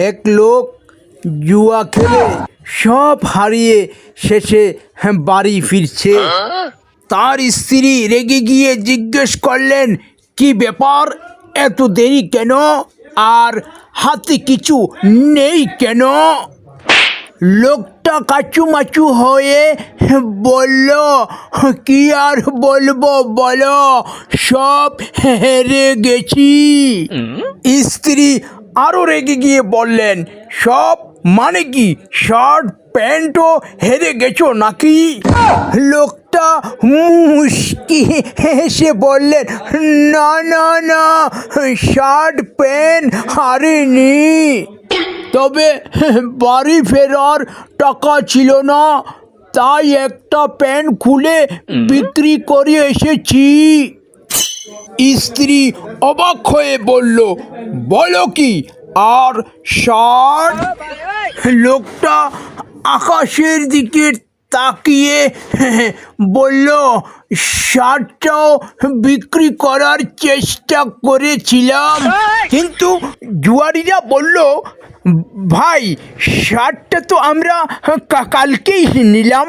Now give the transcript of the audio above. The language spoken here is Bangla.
এক লোক জুয়া খেলে সব হারিয়ে শেষে বাড়ি ফিরছে। তার স্ত্রী রেগে গিয়ে জিজ্ঞেস করলেন, কি ব্যাপার, এত দেরি কেন, আর হাতে কিছু নেই কেন? লোকটা কাচুমাচু হয়ে বলল, কি আর বলবো বলো, সব হেরে গেছি। স্ত্রী আরও রেগে গিয়ে বললেন, সব মানে কি, শার্ট প্যান্টও হেরে গেছো নাকি? লোকটা মুচকি হেসে বললেন, না না না, শার্ট প্যান্ট হারেনি, তবে বাড়ি ফেরার টাকা ছিল না, তাই একটা প্যান্ট খুলে বিক্রি করে এসেছি। স্ত্রী অবাক হয়ে বলল, বলো কি, আর শার্ট? লোকটা আকাশের দিকে তাকিয়ে বলল, শার্টটাও বিক্রি করার চেষ্টা করেছিলাম, কিন্তু জুয়ারিরা বলল, ভাই শার্টটা তো আমরা কালকেই নিলাম।